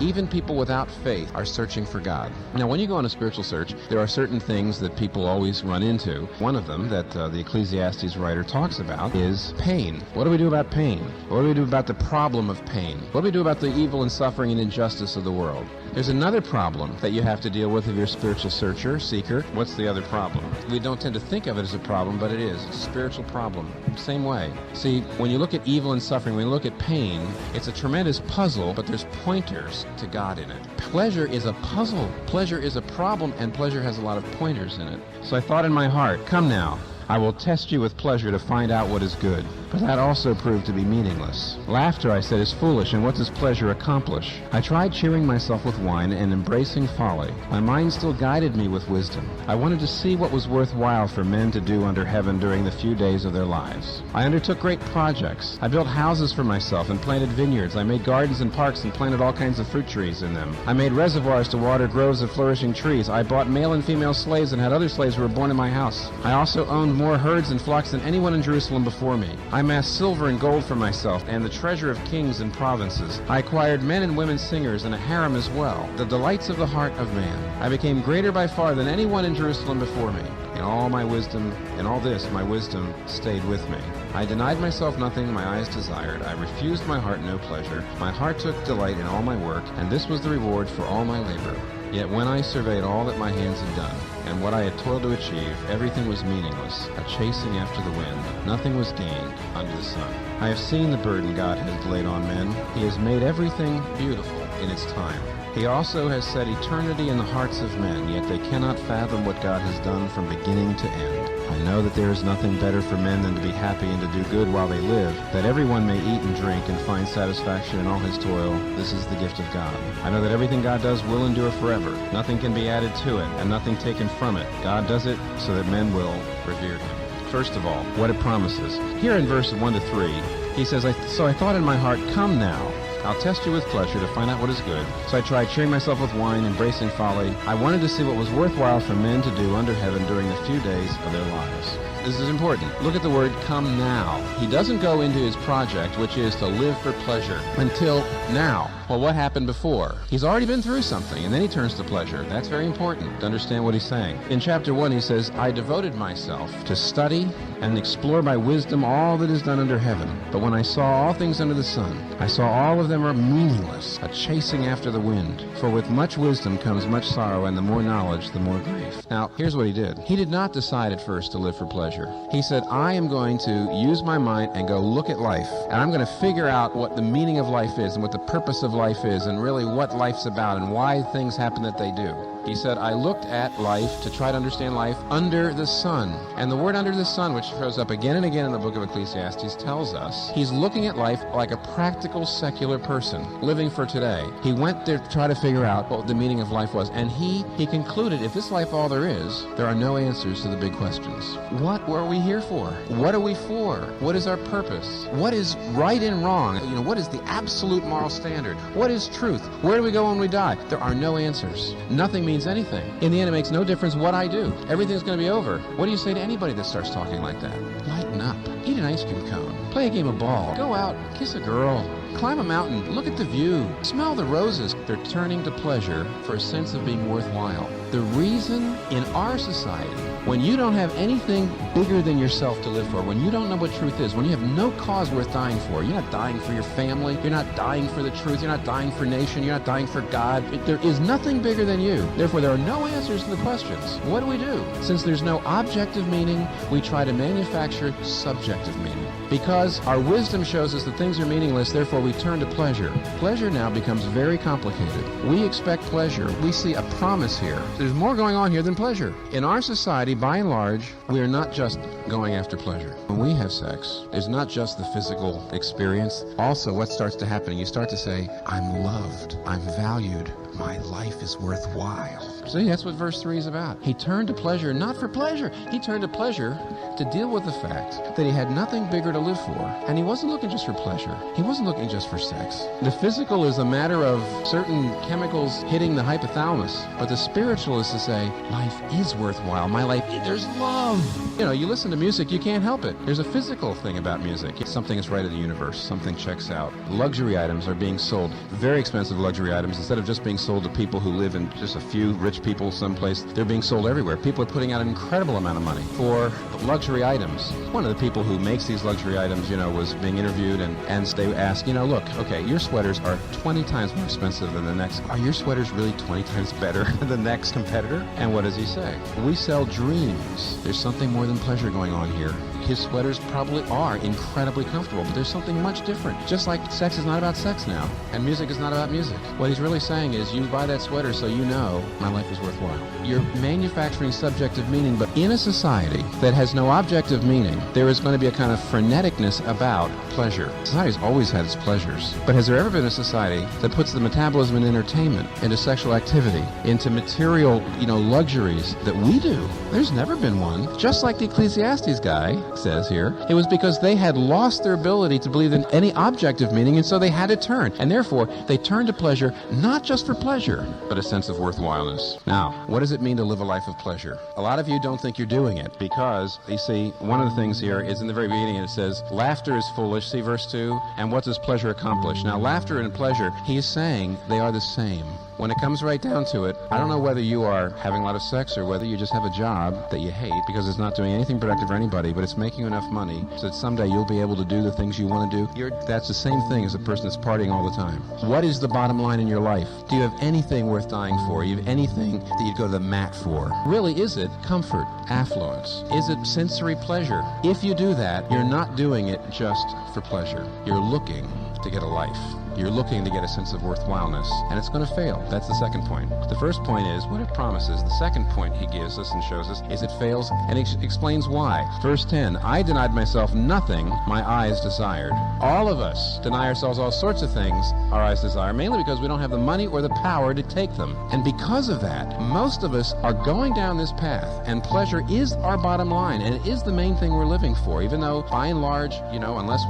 Even people without faith are searching for God. Now, when you go on a spiritual search, there are certain things that people always run into. One of them that the Ecclesiastes writer talks about is pain. What do we do about pain? What do we do about the problem of pain? What do we do about the evil and suffering and injustice of the world? There's another problem that you have to deal with if you're a spiritual seeker. What's the other problem? We don't tend to think of it as a problem, but it is. It's a spiritual problem. Same way. See, when you look at evil and suffering, when you look at pain, it's a tremendous puzzle, but there's pointers to God in it. Pleasure is a puzzle. Pleasure is a problem, and pleasure has a lot of pointers in it. So I thought in my heart, come now, I will test you with pleasure to find out what is good. But that also proved to be meaningless. Laughter, I said, is foolish, and what does pleasure accomplish? I tried cheering myself with wine and embracing folly. My mind still guided me with wisdom. I wanted to see what was worthwhile for men to do under heaven during the few days of their lives. I undertook great projects. I built houses for myself and planted vineyards. I made gardens and parks and planted all kinds of fruit trees in them. I made reservoirs to water groves of flourishing trees. I bought male and female slaves and had other slaves who were born in my house. I also owned more herds and flocks than anyone in Jerusalem before me. I amassed silver and gold for myself and the treasure of kings and provinces. I acquired men and women singers and a harem as well, the delights of the heart of man. I became greater by far than anyone in Jerusalem before me. In all my wisdom, in all this, my wisdom stayed with me. I denied myself nothing my eyes desired. I refused my heart no pleasure. My heart took delight in all my work, and this was the reward for all my labor. Yet when I surveyed all that my hands had done, and what I had toiled to achieve, everything was meaningless, a chasing after the wind. Nothing was gained under the sun. I have seen the burden God has laid on men. He has made everything beautiful in its time. He also has set eternity in the hearts of men, yet they cannot fathom what God has done from beginning to end. I know that there is nothing better for men than to be happy and to do good while they live, that everyone may eat and drink and find satisfaction in all his toil. This is the gift of God. I know that everything God does will endure forever. Nothing can be added to it, and nothing taken from it. God does it so that men will revere him. First of all, what it promises. Here in verse 1 to 3, he says, So I thought in my heart, come now, I'll test you with pleasure to find out what is good. So I tried cheering myself with wine, embracing folly. I wanted to see what was worthwhile for men to do under heaven during the few days of their lives. This is important. Look at the word come now. He doesn't go into his project, which is to live for pleasure, until now. Well, what happened before? He's already been through something, and then he turns to pleasure. That's very important to understand what he's saying. In chapter 1, he says, I devoted myself to study and explore by wisdom all that is done under heaven. But when I saw all things under the sun, I saw all of them are meaningless, a chasing after the wind. For with much wisdom comes much sorrow, and the more knowledge, the more grief. Now, here's what he did. He did not decide at first to live for pleasure. He said, I am going to use my mind and go look at life, and I'm going to figure out what the meaning of life is and what the purpose of life is and really what life's about and why things happen that they do. He said, I looked at life to try to understand life under the sun. And the word under the sun, which shows up again and again in the book of Ecclesiastes, tells us he's looking at life like a practical secular person living for today. He went there to try to figure out what the meaning of life was. And he concluded, if this life all there is, there are no answers to the big questions. What were we here for? What are we for? What is our purpose? What is right and wrong? What is the absolute moral standard? What is truth? Where do we go when we die? There are no answers. Nothing means anything. In the end, it makes no difference what I do. Everything's going to be over. What do you say to anybody that starts talking like that? Lighten up. Eat an ice cream cone. Play a game of ball. Go out. Kiss a girl. Climb a mountain. Look at the view. Smell the roses. They're turning to pleasure for a sense of being worthwhile. The reason in our society, when you don't have anything bigger than yourself to live for, when you don't know what truth is, when you have no cause worth dying for, you're not dying for your family, you're not dying for the truth, you're not dying for nation, you're not dying for God. There is nothing bigger than you. Therefore, there are no answers to the questions. What do? Since there's no objective meaning, we try to manufacture subjective meaning. Because our wisdom shows us that things are meaningless, therefore we turn to pleasure. Pleasure now becomes very complicated. We expect pleasure. We see a promise here. There's more going on here than pleasure. In our society, by and large, we are not just going after pleasure. When we have sex, it's not just the physical experience. Also, what starts to happen, you start to say, I'm loved, I'm valued, my life is worthwhile. See, that's what verse 3 is about. He turned to pleasure not for pleasure. He turned to pleasure to deal with the fact that he had nothing bigger to live for. And he wasn't looking just for pleasure. He wasn't looking just for sex. The physical is a matter of certain chemicals hitting the hypothalamus. But the spiritual is to say, life is worthwhile. My life, there's love. You know, you listen to music, you can't help it. There's a physical thing about music. Something is right in the universe. Something checks out. Luxury items are being sold. Very expensive luxury items. Instead of just being sold to people who live in just a few rich people someplace, they're being sold everywhere. People are putting out an incredible amount of money for luxury items. One of the people who makes these luxury items, you know, was being interviewed, and they asked, you know, look, okay, your sweaters are 20 times more expensive than the next. Are your sweaters really 20 times better than the next competitor? And what does he say? We sell dreams. There's something more than pleasure going on here. His sweaters probably are incredibly comfortable, but there's something much different. Just like sex is not about sex now, and music is not about music. What he's really saying is, you buy that sweater so you know my life is worthwhile. You're manufacturing subjective meaning, but in a society that has no objective meaning, there is going to be a kind of freneticness about pleasure. Society's always had its pleasures, but has there ever been a society that puts the metabolism and entertainment into sexual activity, into material, luxuries that we do? There's never been one. Just like the Ecclesiastes guy says here, it was because they had lost their ability to believe in any objective meaning, and so they had to turn. And therefore, they turned to pleasure, not just for pleasure, but a sense of worthwhileness. Now, what does it mean to live a life of pleasure? A lot of you don't think you're doing it because, you see, one of the things here is in the very beginning, it says, laughter is foolish, see verse 2, and what does pleasure accomplish? Now, laughter and pleasure, he is saying they are the same. When it comes right down to it, I don't know whether you are having a lot of sex or whether you just have a job that you hate because it's not doing anything productive for anybody, but it's making you enough money so that someday you'll be able to do the things you want to do. That's the same thing as a person that's partying all the time. What is the bottom line in your life? Do you have anything worth dying for? Do you have anything that you'd go to the mat for? Really, is it comfort, affluence? Is it sensory pleasure? If you do that, you're not doing it just for pleasure. You're looking to get a life. You're looking to get a sense of worthwhileness, and it's going to fail. That's the second point. The first point is what it promises. The second point he gives us and shows us is it fails, and he explains why. Verse 10, I denied myself nothing my eyes desired. All of us deny ourselves all sorts of things our eyes desire, mainly because we don't have the money or the power to take them. And because of that, most of us are going down this path, and pleasure is our bottom line, and it is the main thing we're living for, even though, by and large, unless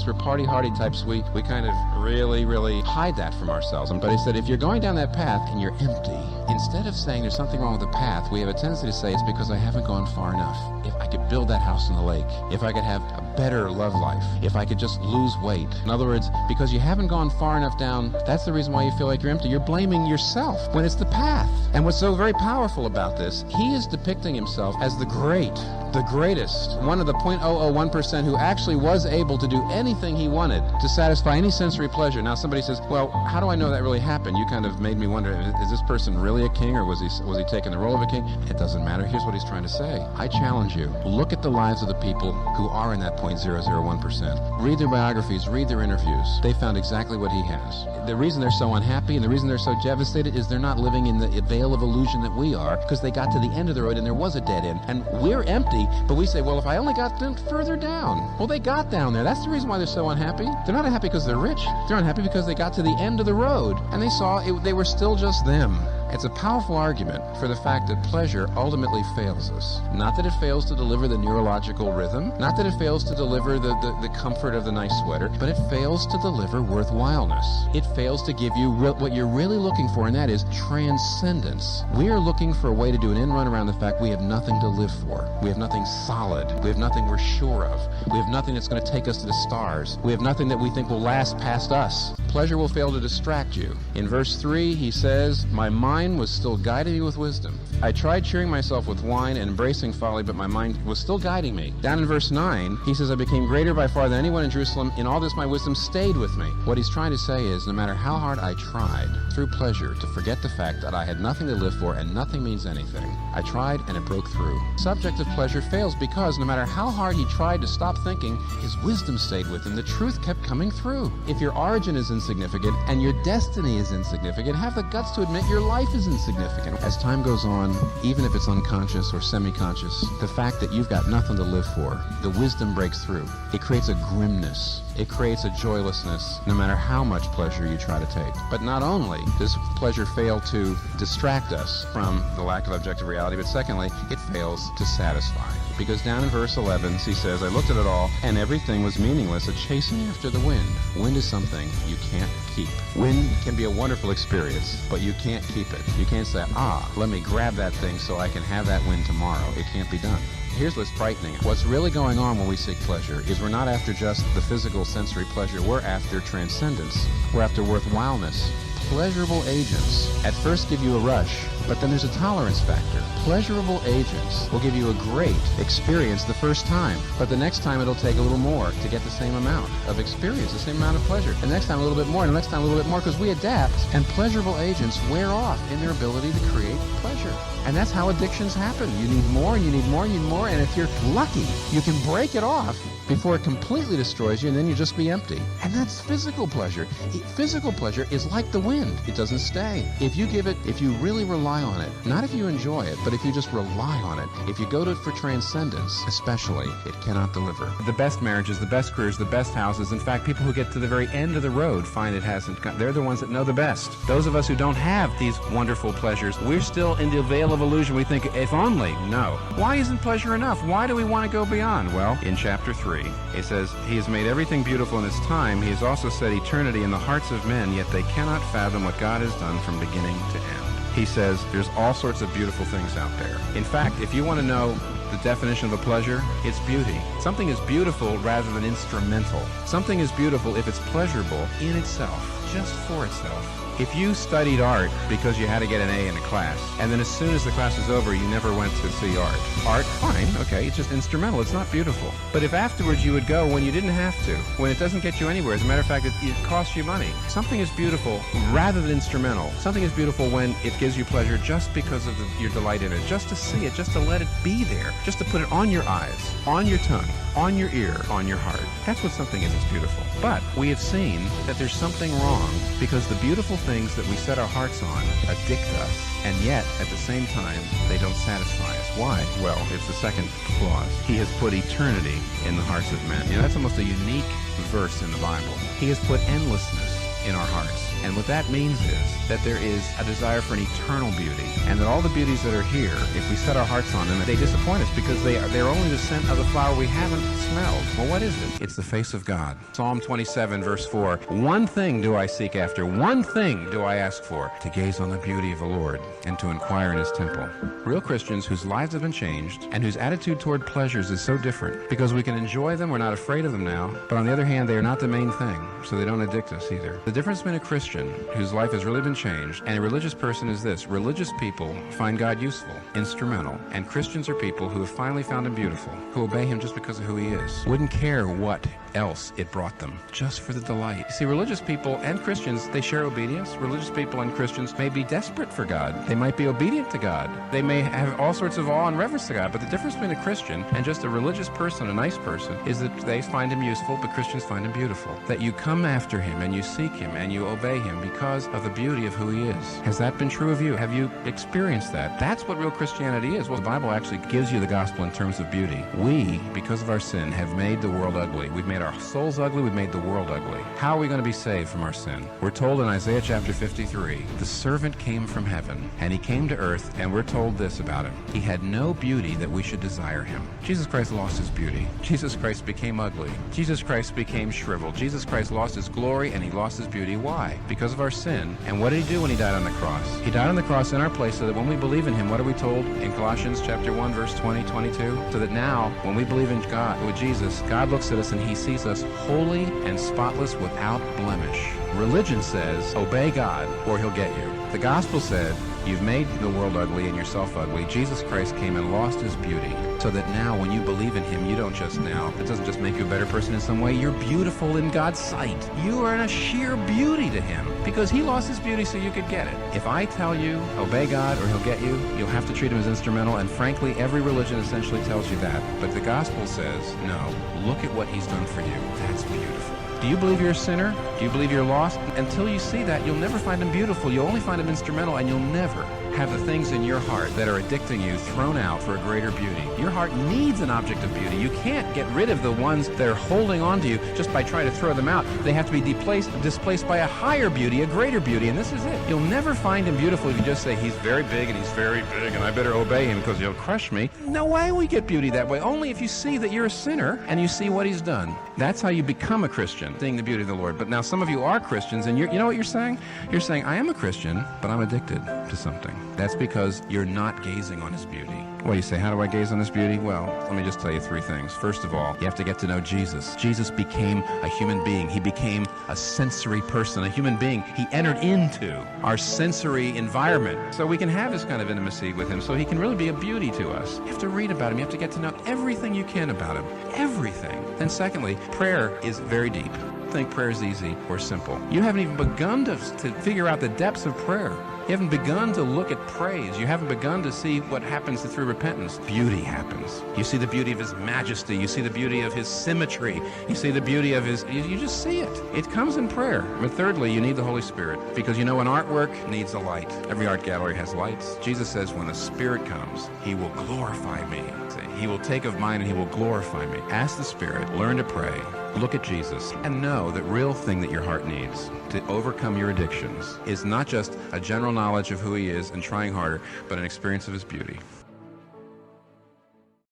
we're party-hardy types, we kind of really hide that from ourselves. But he said, if you're going down that path and you're empty, instead of saying there's something wrong with the path, we have a tendency to say it's because I haven't gone far enough. If I could build that house in the lake, if I could have a better love life, if I could just lose weight. In other words, because you haven't gone far enough down, that's the reason why you feel like you're empty. You're blaming yourself when it's the path. And what's so very powerful about this, he is depicting himself as the greatest, one of the 0.001% who actually was able to do anything he wanted to satisfy any sensory pleasure. Now somebody says, well, how do I know that really happened? You kind of made me wonder, is this person really a king, or was he taking the role of a king? It doesn't matter. Here's what he's trying to say. I challenge you. Look at the lives of the people who are in that 0.001%. Read their biographies, read their interviews. They found exactly what he has. The reason they're so unhappy and the reason they're so devastated is they're not living in the veil of illusion that we are, because they got to the end of the road and there was a dead end. And we're empty, but we say, well, if I only got them further down. Well, they got down there. That's the reason why they're so unhappy. They're not unhappy because they're rich. They're unhappy because they got to the end of the road and they saw they were still just them. It's a powerful argument for the fact that pleasure ultimately fails us. Not that it fails to deliver the neurological rhythm, not that it fails to deliver the comfort of the nice sweater, but it fails to deliver worthwhileness. It fails to give you what you're really looking for, and that is transcendence. We are looking for a way to do an end run around the fact we have nothing to live for. We have nothing solid. We have nothing we're sure of. We have nothing that's going to take us to the stars. We have nothing that we think will last past us. Pleasure will fail to distract you. In verse 3, he says, my mind was still guiding me with wisdom. I tried cheering myself with wine and embracing folly, but my mind was still guiding me. Down in verse 9, he says, I became greater by far than anyone in Jerusalem. In all this, my wisdom stayed with me. What he's trying to say is, no matter how hard I tried, through pleasure, to forget the fact that I had nothing to live for and nothing means anything, I tried and it broke through. Subjective pleasure fails because no matter how hard he tried to stop thinking, his wisdom stayed with him. The truth kept coming through. If your origin is insignificant and your destiny is insignificant, have the guts to admit your life life is insignificant. As time goes on, even if it's unconscious or semi-conscious, the fact that you've got nothing to live for, the wisdom breaks through. It creates a grimness. It creates a joylessness, no matter how much pleasure you try to take. But not only does pleasure fail to distract us from the lack of objective reality, but secondly, it fails to satisfy. Because down in verse 11, he says, I looked at it all, and everything was meaningless, a chasing after the wind. Wind is something you can't keep. Wind can be a wonderful experience, but you can't keep it. You can't say, let me grab that thing so I can have that wind tomorrow. It can't be done. Here's what's frightening. What's really going on when we seek pleasure is we're not after just the physical sensory pleasure. We're after transcendence. We're after worthwhileness. Pleasurable agents at first give you a rush, but then there's a tolerance factor. Pleasurable agents will give you a great experience the first time, but the next time it'll take a little more to get the same amount of experience, the same amount of pleasure. The next time a little bit more, and the next time a little bit more, because we adapt, and pleasurable agents wear off in their ability to create pleasure. And that's how addictions happen. You need more, and you need more, and you need more, and if you're lucky, you can break it off before it completely destroys you, and then you just be empty. And that's physical pleasure. Physical pleasure is like the wind. It doesn't stay. If you give it, if you really rely on it, not if you enjoy it, but if you just rely on it, if you go to it for transcendence, especially, it cannot deliver. The best marriages, the best careers, the best houses, in fact, people who get to the very end of the road find it hasn't come. They're the ones that know the best. Those of us who don't have these wonderful pleasures, we're still in the veil of illusion. We think, if only. No. Why isn't pleasure enough? Why do we want to go beyond? Well, in chapter 3, it says, He has made everything beautiful in His time. He has also set eternity in the hearts of men, yet they cannot fathom what God has done from beginning to end. He says there's all sorts of beautiful things out there. In fact, if you want to know the definition of a pleasure, it's beauty. Something is beautiful rather than instrumental. Something is beautiful if it's pleasurable in itself, just for itself. If you studied art because you had to get an A in a class, and then as soon as the class was over, you never went to see art. Art, fine, okay, it's just instrumental, it's not beautiful. But if afterwards you would go when you didn't have to, when it doesn't get you anywhere, as a matter of fact, it costs you money. Something is beautiful rather than instrumental. Something is beautiful when it gives you pleasure just because of your delight in it, just to see it, just to let it be there, just to put it on your eyes, on your tongue, on your ear, on your heart. That's what something is, it's beautiful. But we have seen that there's something wrong because the beautiful things that we set our hearts on addict us, and yet, at the same time, they don't satisfy us. Why? Well, it's the second clause. He has put eternity in the hearts of men. You know, that's almost a unique verse in the Bible. He has put endlessness in our hearts. And what that means is that there is a desire for an eternal beauty, and that all the beauties that are here, if we set our hearts on them, they disappoint us because they're only the scent of the flower we haven't smelled. Well, what is it? It's the face of God. Psalm 27, verse 4, one thing do I seek after, one thing do I ask for, to gaze on the beauty of the Lord and to inquire in His temple. Real Christians whose lives have been changed and whose attitude toward pleasures is so different because we can enjoy them, we're not afraid of them now, but on the other hand, they are not the main thing, so they don't addict us either. The difference between a Christian whose life has really been changed and a religious person is this: religious people find God useful, instrumental, and Christians are people who have finally found Him beautiful, who obey Him just because of who He is, wouldn't care what else it brought them, just for the delight. You see, religious people and Christians, they share obedience. Religious people and Christians may be desperate for God. They might be obedient to God. They may have all sorts of awe and reverence to God, but the difference between a Christian and just a religious person, a nice person, is that they find Him useful, but Christians find Him beautiful. That you come after Him and you seek Him and you obey Him because of the beauty of who He is. Has that been true of you? Have you experienced that? That's what real Christianity is. Well, the Bible actually gives you the gospel in terms of beauty. We, because of our sin, have made the world ugly. We've made our souls ugly, we've made the world ugly. How are we going to be saved from our sin? We're told in Isaiah chapter 53, the servant came from heaven, and He came to earth, and we're told this about Him: He had no beauty that we should desire Him. Jesus Christ lost His beauty. Jesus Christ became ugly. Jesus Christ became shriveled. Jesus Christ lost His glory, and He lost His beauty. Why? Because of our sin. And what did He do when He died on the cross? He died on the cross in our place so that when we believe in Him, what are we told in Colossians chapter 1, verse 20, 22? So that now, when we believe in God, with Jesus, God looks at us and He sees us holy and spotless without blemish. Religion says, obey God or He'll get you. The gospel said, you've made the world ugly and yourself ugly. Jesus Christ came and lost His beauty so that now when you believe in Him, you don't just now, it doesn't just make you a better person in some way, you're beautiful in God's sight. You are in a sheer beauty to Him because He lost His beauty so you could get it. If I tell you, obey God or He'll get you, you'll have to treat Him as instrumental, and frankly, every religion essentially tells you that. But the gospel says, no, look at what He's done for you. That's beautiful. Do you believe you're a sinner? Do you believe you're lost? Until you see that, you'll never find him beautiful. You'll only find him instrumental, and you'll never have the things in your heart that are addicting you thrown out for a greater beauty. Your heart needs an object of beauty. You can't get rid of the ones that are holding on to you just by trying to throw them out. They have to be displaced by a higher beauty, a greater beauty, and this is it. You'll never find him beautiful if you just say, he's very big and he's very big and I better obey him because he'll crush me. No way we get beauty that way. Only if you see that you're a sinner and you see what he's done. That's how you become a Christian, seeing the beauty of the Lord. But now some of you are Christians, and you know what you're saying? You're saying, I am a Christian, but I'm addicted to something. That's because you're not gazing on his beauty. Well, you say, how do I gaze on his beauty? Well, let me just tell you three things. First of all, you have to get to know Jesus. Jesus became a human being. He became a sensory person, a human being. He entered into our sensory environment so we can have this kind of intimacy with him, so he can really be a beauty to us. You have to read about him. You have to get to know everything you can about him. Everything. Then secondly, prayer is very deep. Think prayer is easy or simple. You haven't even begun to figure out the depths of prayer. You haven't begun to look at praise. You haven't begun to see what happens through repentance. Beauty happens. You see the beauty of his majesty. You see the beauty of his symmetry. You see the beauty of his... You just see it. It comes in prayer. But thirdly, you need the Holy Spirit. Because you know an artwork needs a light. Every art gallery has lights. Jesus says when the Spirit comes, he will glorify me. He will take of mine and he will glorify me. Ask the Spirit. Learn to pray. Look at Jesus and know that real thing that your heart needs to overcome your addictions is not just a general knowledge of who he is and trying harder, but an experience of his beauty.